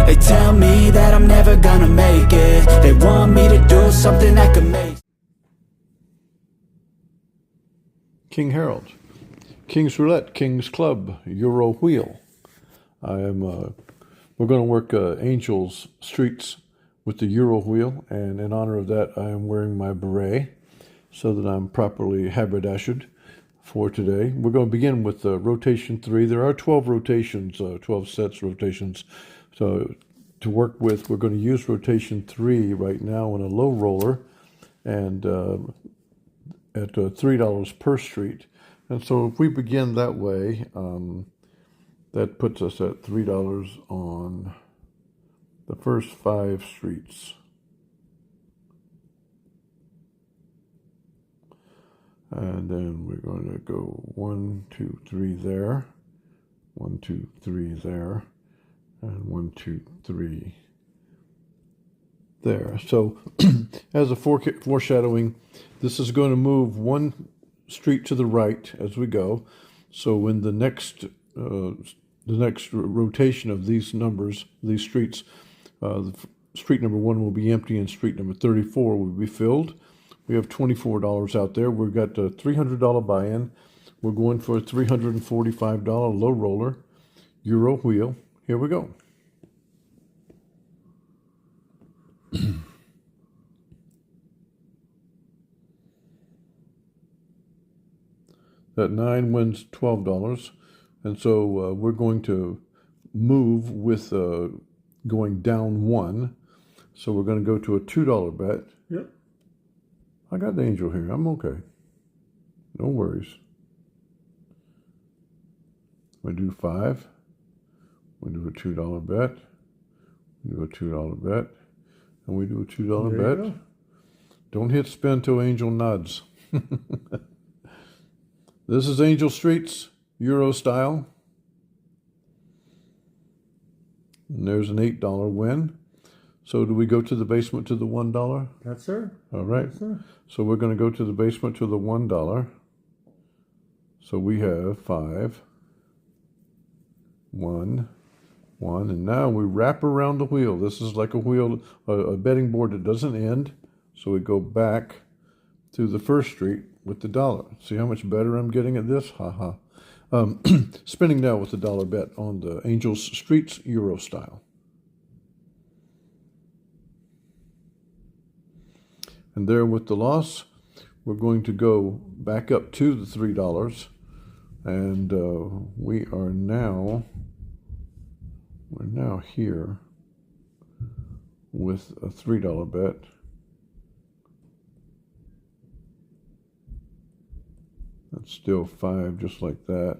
They tell me that I'm never gonna make it. They want me to do something that could make King Harold, King's Roulette, King's Club, Euro Wheel. We're going to work Angel's Streets with the Euro Wheel, and in honor of that, I am wearing my beret so that I'm properly haberdashed for today. We're going to begin with rotation 3. There are 12 rotations, 12 sets rotations. So to work with, we're going to use rotation 3 right now on a low roller, and at $3 per street. And so if we begin that way, that puts us at $3 on the first 5 streets. And then we're going to go 1, 2, 3 there, 1, 2, 3 there, and 1, 2, 3 there. So as a foreshadowing, this is going to move 1 street to the right as we go. So when the next rotation of these numbers, these streets, street number 1 will be empty and street number 34 will be filled. We have $24 out there. We've got a $300 buy-in. We're going for a $345 low roller Euro wheel. Here we go. That 9 wins $12, and so we're going to move with going down 1. So we're going to go to a $2 bet. Yep. I got the angel here. I'm okay. No worries. We do 5. We do a $2 bet. We do a $2 bet. And we do a $2 bet. Don't hit spin till angel nods. This is Angel Streets, Euro style. And there's an $8 win. So do we go to the basement to the $1? That's sir. All right. Yes, sir. So we're going to go to the basement to the $1. So we have 5, 1, 1, and now we wrap around the wheel. This is like a wheel, a betting board that doesn't end. So we go back to the first street with the $1. See how much better I'm getting at this? Ha ha. Spinning now with the $1 bet on the Angel's Streets Euro style. And there with the loss, we're going to go back up to the $3. And we're now here with a $3 bet. That's still 5, just like that.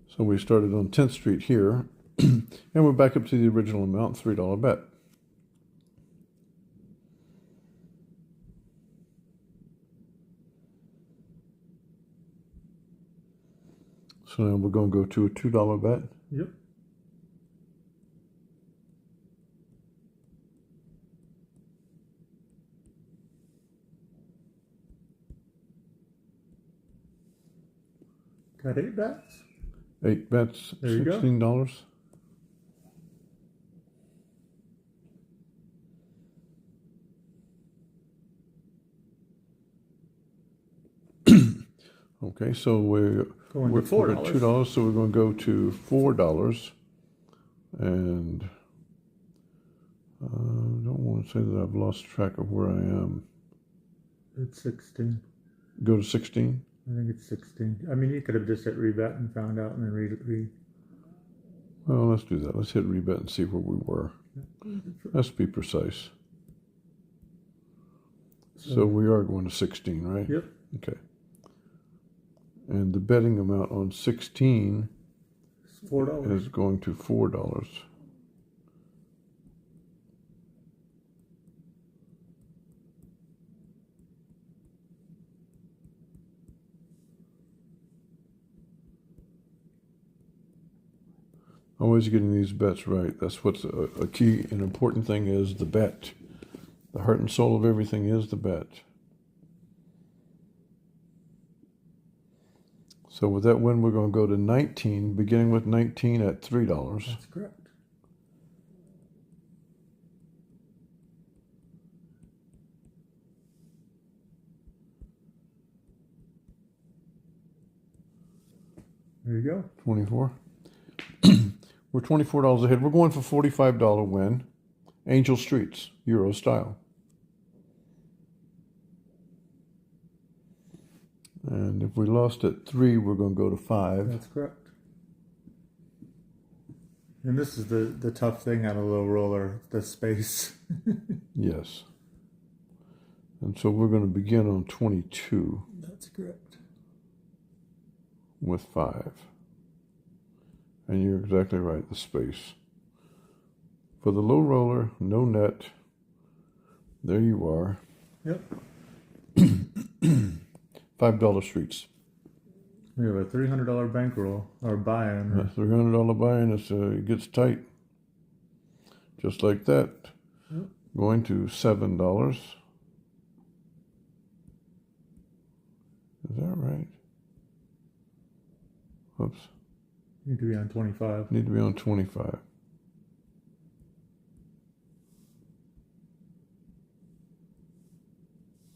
So we started on 10th Street here, and we're back up to the original amount, $3 bet. So now we're going to go to a $2 bet. Yep. Got 8 bets. 8 bets, There you go. $16. Okay, so we're Going to $4. at $2, so we're going to go to $4. And I don't want to say that I've lost track of where I am. It's 16. Go to 16? I think it's 16. I mean, you could have just hit rebet and found out and then read. Well, let's do that. Let's hit rebet and see where we were. Let's be precise. So we are going to 16, right? Yep. Okay. And the betting amount on 16 It's $4. is going to $4. Always getting these bets right. That's what's a key and important thing is the bet. The heart and soul of everything is the bet. So with that win, we're going to go to 19, beginning with 19 at $3. That's correct. There you go. 24. We're $24 ahead. We're going for $45 win. Angel Streets, Euro style. And if we lost at 3, we're going to go to 5. That's correct. And this is the tough thing on a low roller, the space. Yes. And so we're going to begin on 22 That's correct. with 5. And you're exactly right, the space. For the low roller, no net. There you are. Yep. $5 streets. We have a $300 bankroll or buy-in. A $300 buy-in, it gets tight. Just like that. Yep. Going to $7. Is that right? Oops. Need to be on 25. Need to be on 25.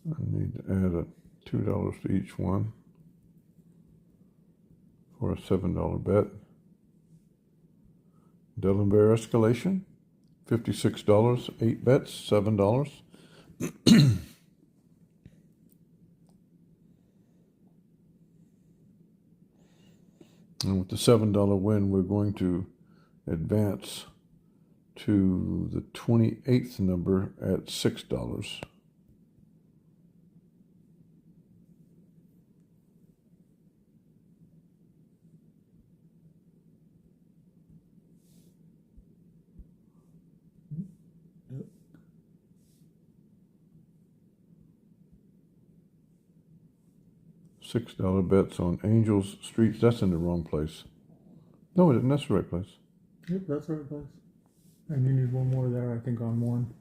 I need to add a $2 to each one for a $7 bet. Delaware escalation, $56, 8 bets, $7. And with the $7 win, we're going to advance to the 28th number at $6. $6 bets on Angels Streets. That's in the wrong place. No, it isn't. That's the right place. Yep, that's the right place. And you need one more there, I think, on one.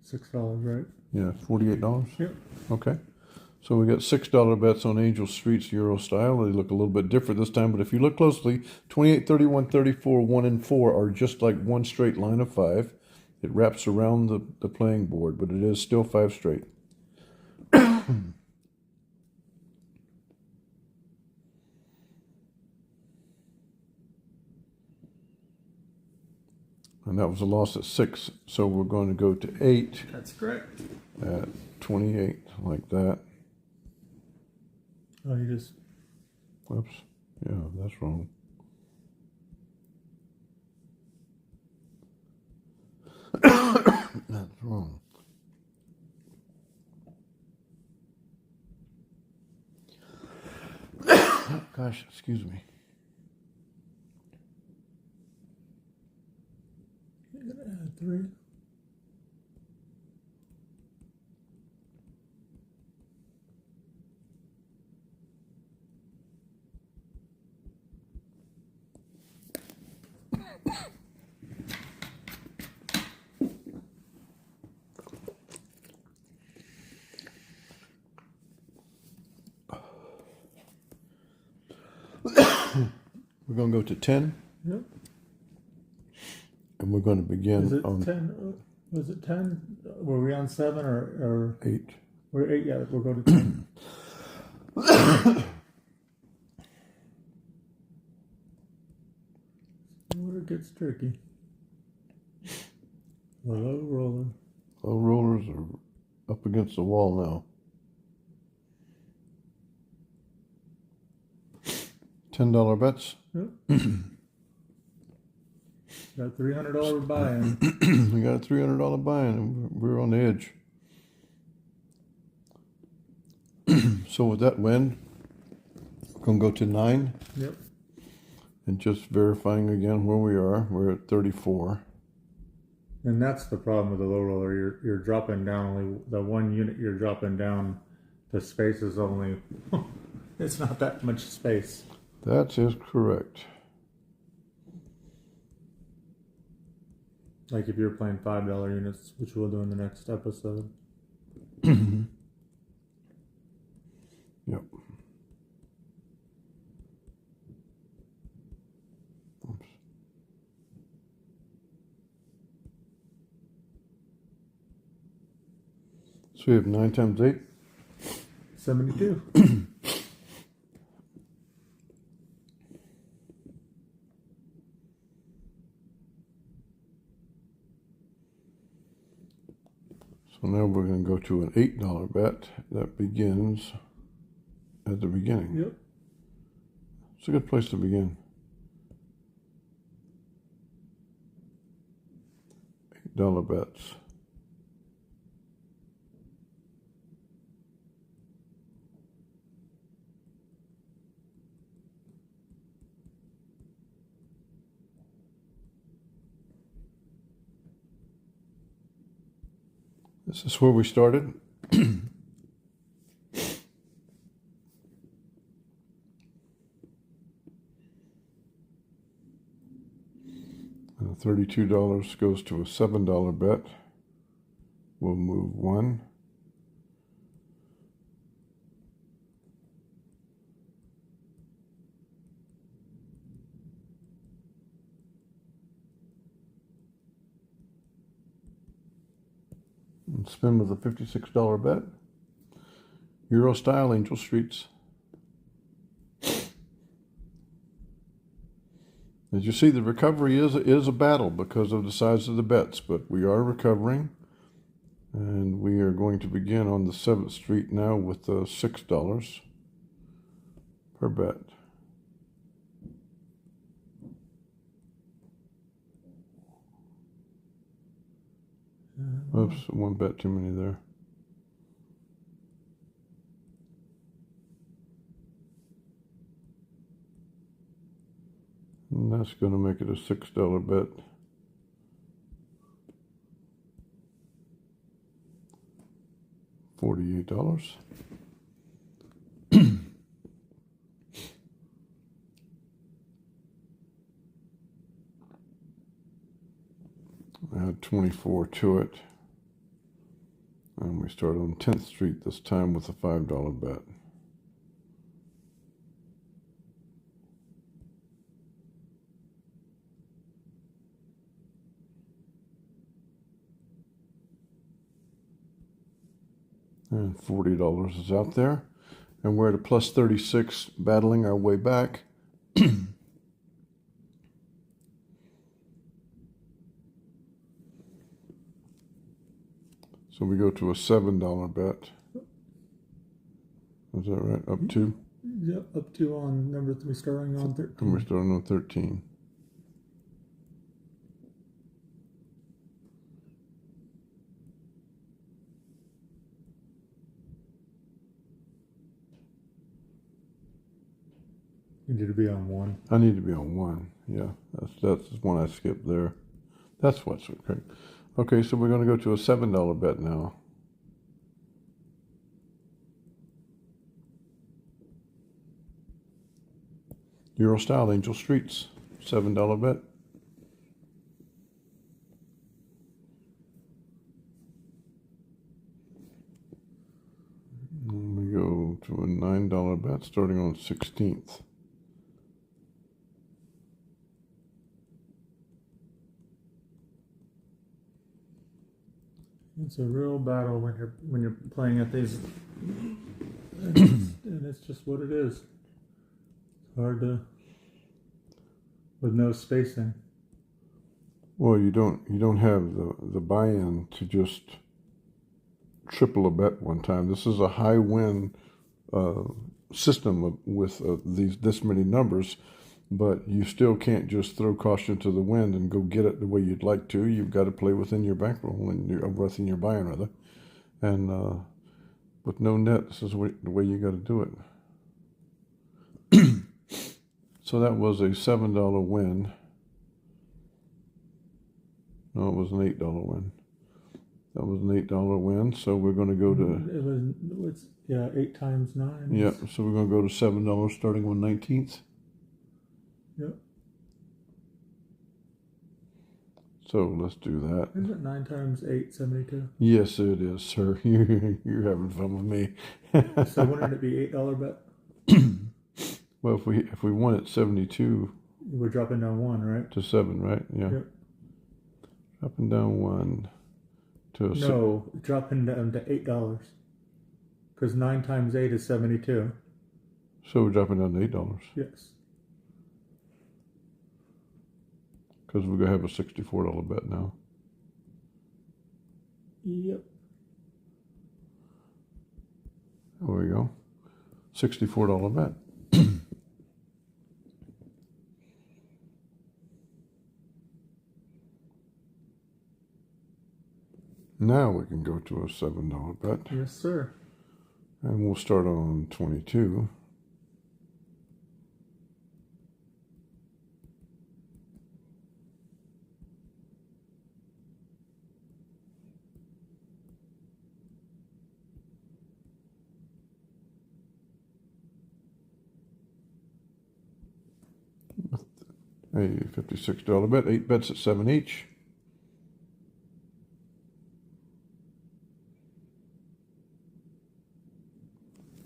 $6, right? Yeah, $48. Yep. Okay. So we got $6 bets on Angel Streets Euro style. They look a little bit different this time, but if you look closely, 28, 31, 34, 1, and 4 are just like one straight line of 5. It wraps around the playing board, but it is still 5 straight. And that was a loss at 6, so we're going to go to 8 That's correct. at 28, like that. Oh, you just... Oops. Yeah, that's wrong. That's wrong. Gosh, excuse me. You're going to add 3. We're going to go to 10. Yep. And we're going to begin Is it on 10? Was it 10? Were we on 7 or 8. We're 8, yeah. We'll go to 10. Where it gets tricky. The low roller. Low rollers are up against the wall now. $10 bets. Yep. Got $300 buy-in. We got a $300 buy-in, and we're on the edge. So with that win, we're going to go to 9. Yep. And just verifying again where we are. We're at 34. And that's the problem with the low roller. You're dropping down only the one unit you're dropping down. The space is only... it's not that much space. That is correct. Like if you're playing $5 units, which we'll do in the next episode. Yep. So we have 9 times 8. 72. So now we're going to go to an $8 bet that begins at the beginning. Yep. It's a good place to begin. $8 bets. This is where we started. $32 goes to a $7 bet. We'll move 1. And spin with a $56 bet. Euro style, Angel Streets. As you see, the recovery is a battle because of the size of the bets, but we are recovering. And we are going to begin on the 7th Street now with $6 per bet. Oops, one bet too many there. And that's going to make it a $6 bet. $48. Add 24 to it. And we start on 10th Street this time with a $5 bet. And $40 is out there. And we're at a plus 36, battling our way back. So we go to a $7 bet. Is that right? Up to? Yep, up to on number 3, starting on 13. And we're starting on 13. You need to be on 1. I need to be on 1. Yeah, that's one I skipped there. That's what's okay. Okay, so we're going to go to a $7 bet now. Euro style, Angel Streets, $7 bet. And we go to a $9 bet starting on 16th. It's a real battle when you're playing at these, and it's just what it is. It's hard to, with no spacing. Well, you don't have the buy-in to just triple a bet one time. This is a high win system with this many numbers, but you still can't just throw caution to the wind and go get it the way you'd like to. You've got to play within your bankroll and within your buy-in rather, and with no net, this is the way you got to do it. So that was a $7 win. No, it was an $8 win. That was an $8 win. So we're going to go to. 8 times 9. Yeah. So we're going to go to $7 starting on 19th. Yep. So let's do that. Isn't it 9 times 8, 72? Yes, it is, sir. You're having fun with me. So wouldn't it be $8 bet? Well, if we won at 72, we're dropping down 1, right? to 7, right? Yeah. Yep. Dropping down 1 to a No, dropping down to $8. Because 9 times 8 is 72. So we're dropping down to $8. Yes. Because we're going to have a $64 bet now. Yep. There we go. $64 bet. Now we can go to a $7 bet. Yes, sir. And we'll start on 22. A $56 bet, 8 bets at 7 each.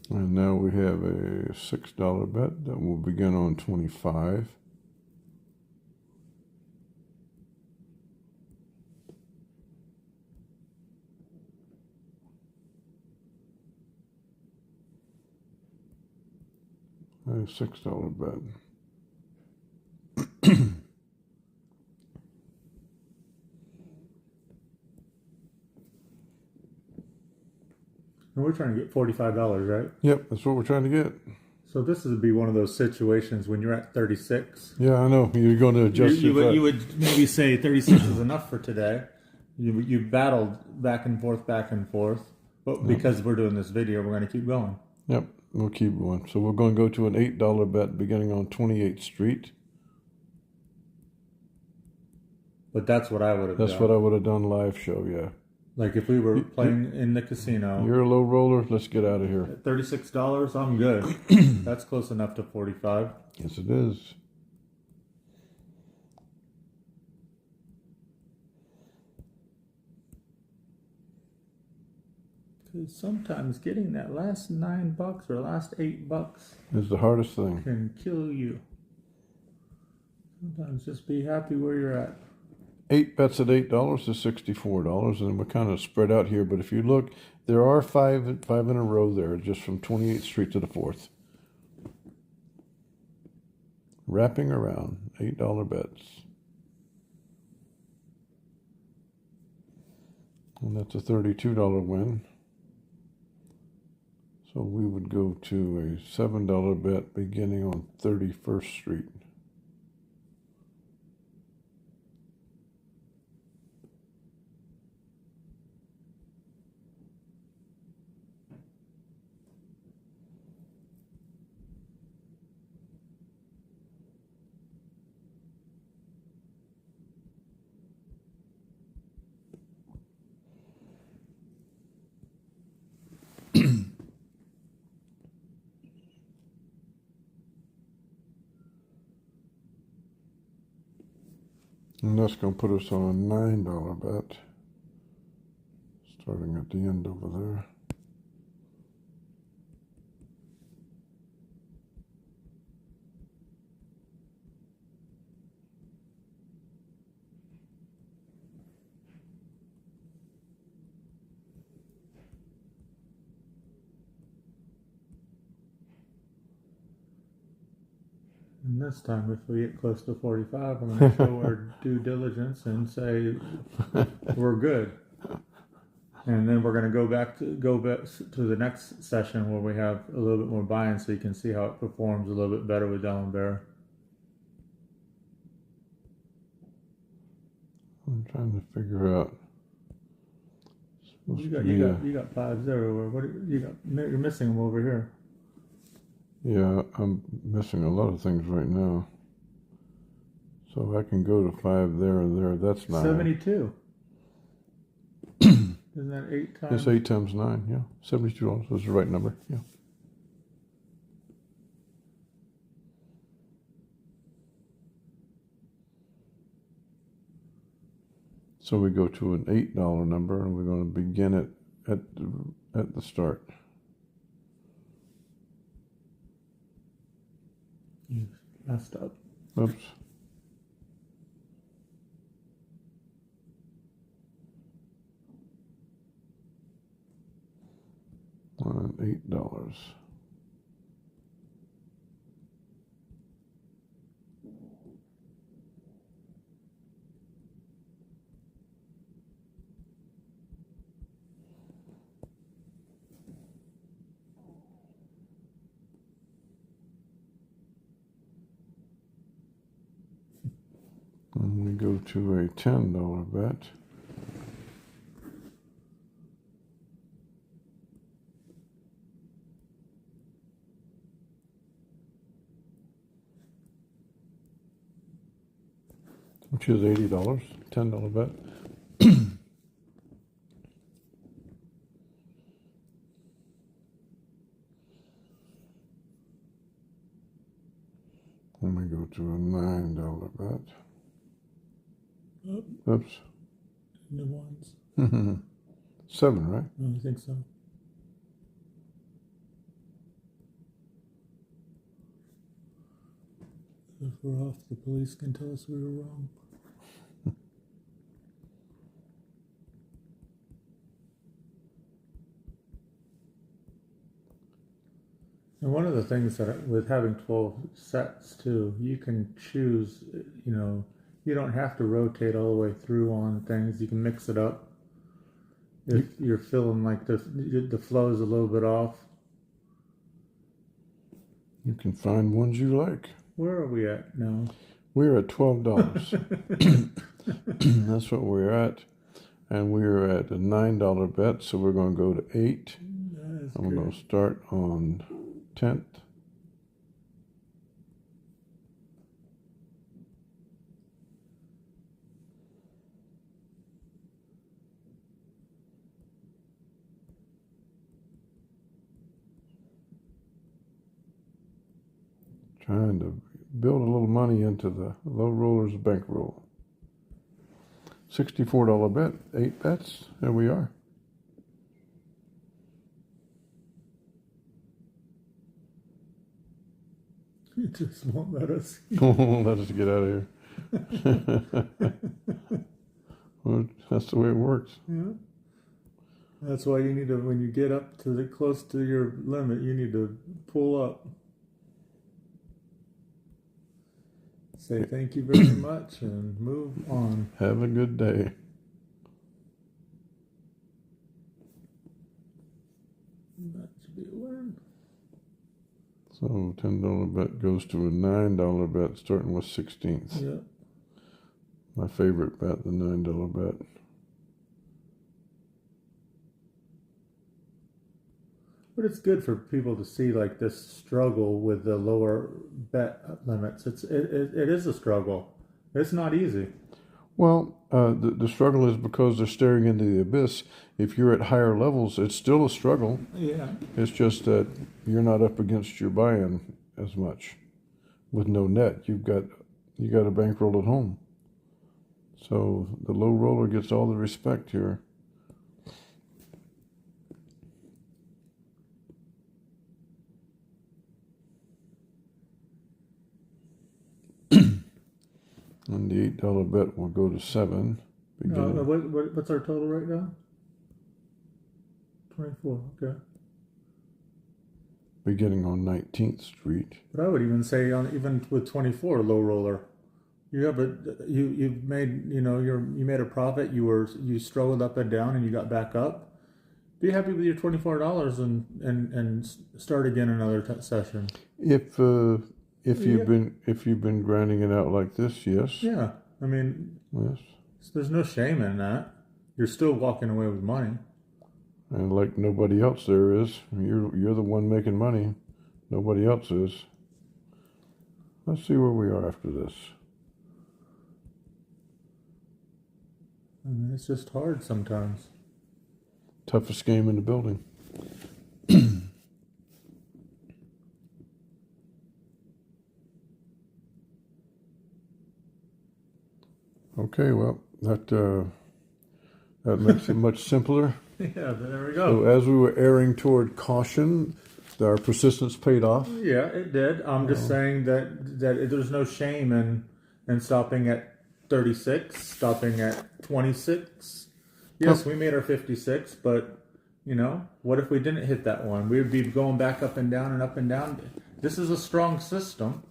And now we have a $6 bet that will begin on 25. A $6 bet. And we're trying to get $45, right? Yep, that's what we're trying to get. So this would be one of those situations when you're at 36. Yeah, I know. You're going to adjust You would maybe say 36 is enough for today. You battled back and forth. But because we're doing this video, we're going to keep going. Yep, we'll keep going. So we're going to go to an $8 bet beginning on 28th Street. But that's what I would have done. That's what I would have done live show, yeah. Like if we were playing in the casino. You're a low roller. Let's get out of here. At $36, I'm good. That's close enough to 45. Yes, it is. Because sometimes getting that last $9 or last $8 It's the hardest thing. can kill you. Sometimes just be happy where you're at. 8 bets at $8 is $64, and we're kind of spread out here. But if you look, there are five in a row there, just from 28th Street to the 4th. Wrapping around, $8 bets. And that's a $32 win. So we would go to a $7 bet beginning on 31st Street. And that's going to put us on a $9 bet, starting at the end over there. And this time, if we get close to 45, I'm going to show our due diligence and say we're good. And then we're going to go back to the next session where we have a little bit more buy-in, so you can see how it performs a little bit better with Dell & Bear. I'm trying to figure out. You got 5-0. You're missing them over here. Yeah, I'm missing a lot of things right now. So I can go to 5 there and there. That's 9. 72. Isn't that 8 times? It's 8 times 9, yeah. $72 is the right number, yeah. So we go to an $8 number, and we're going to begin it at the start. You messed up. Oops. on $8. And we go to a $10 bet. Which is $80, $10 bet. Then we go to a $9 bet. Oops. The ones. 7, right? I think so. If we're off, the police can tell us we were wrong. And one of the things that with having 12 sets too, you can choose, you don't have to rotate all the way through on things. You can mix it up. If you're feeling like the flow is a little bit off. You can find ones you like. Where are we at now? We're at $12. That's what we're at. And we're at a $9 bet, so we're going to go to 8. I'm going to start on 10th. Trying to build a little money into the low rollers bankroll. $64 bet, 8 bets. There we are. It just won't let us. Won't let us get out of here. Well, that's the way it works. Yeah. That's why you need to, when you get up to the close to your limit, you need to pull up. Say thank you very much and move on. Have a good day. That should be a win. So $10 bet goes to a $9 bet, starting with 16th. Yep. My favorite bet, the $9 bet. But it's good for people to see like this struggle with the lower bet limits. It is a struggle. It's not easy. Well, the struggle is because they're staring into the abyss. If you're at higher levels, it's still a struggle. Yeah. It's just that you're not up against your buy-in as much. With no net, you got a bankroll at home. So the low roller gets all the respect here. And the $8 bet will go to 7. What's our total right now? 24. Okay. Beginning on 19th Street. But I would even say even with 24 low roller, you made a profit. You struggled up and down and you got back up. Be happy with your $24 and start again another session. If you've been grinding it out like this, yes. Yeah, I mean, yes. There's no shame in that. You're still walking away with money. And like nobody else there is, you're the one making money. Nobody else is. Let's see where we are after this. I mean, it's just hard sometimes. Toughest game in the building. Okay, well, that makes it much simpler. Yeah, there we go. So as we were erring toward caution, our persistence paid off. Yeah, it did. I'm just saying that there's no shame in stopping at 36, stopping at 26. Yes, we made our 56, but You know, what if we didn't hit that one? We would be going back up and down and up and down. This is a strong system.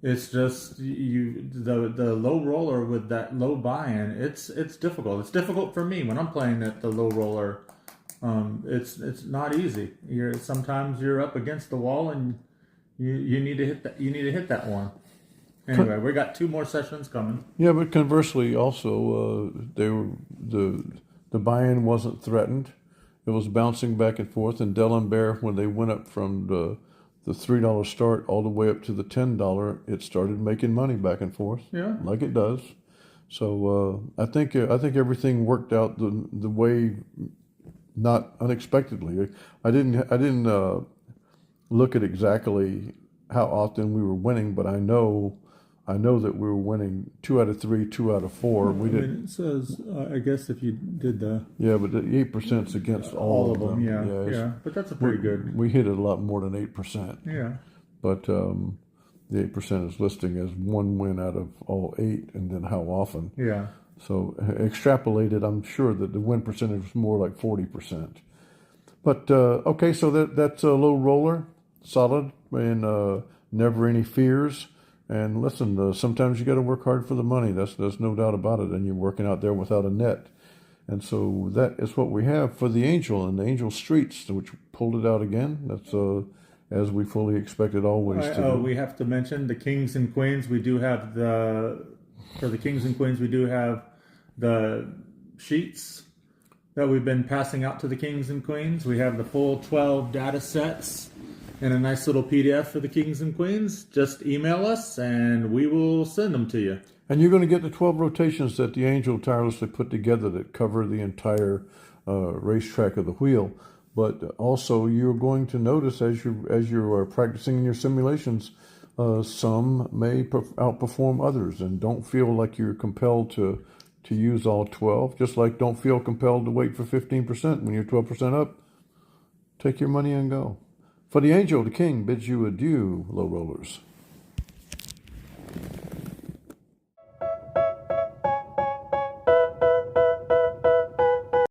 It's just the low roller with that low buy-in. It's difficult. It's difficult for me when I'm playing at the low roller. It's not easy. Sometimes you're up against the wall and you need to hit that. You need to hit that one. Anyway, we got 2 more sessions coming. Yeah, but conversely, also the buy-in wasn't threatened. It was bouncing back and forth, and Dell and Bear, when they went up from the $3 start all the way up to the $10, it started making money back and forth. Yeah, like it does. So I think everything worked out the way, not unexpectedly. I didn't look at exactly how often we were winning, but I know that we were winning 2 out of 3, 2 out of 4. We did. It says, I guess if you did the But the 8%'s against all of them. Yeah. But that's a pretty good. We hit it a lot more than 8%. Yeah. But the 8% is listing as 1 win out of all 8, and then how often. Yeah. So extrapolated, I'm sure that the win percentage was more like 40%. But okay, so that's a low roller, solid, and never any fears. And listen, sometimes you got to work hard for the money. There's no doubt about it. And you're working out there without a net. And so that is what we have for the Angel and the Angel Streets, which pulled it out again. That's as we fully expected always to do. We have to mention the Kings and Queens. We do have for the Kings and Queens, we do have the sheets that we've been passing out to the Kings and Queens. We have the full 12 data sets and a nice little PDF for the Kings and Queens. Just email us and we will send them to you. And you're going to get the 12 rotations that the Angel tirelessly put together that cover the entire racetrack of the wheel. But also you're going to notice as you are practicing in your simulations, some may outperform others. And don't feel like you're compelled to use all 12. Just like don't feel compelled to wait for 15% when you're 12% up. Take your money and go. For the Angel, the King bids you adieu, low rollers.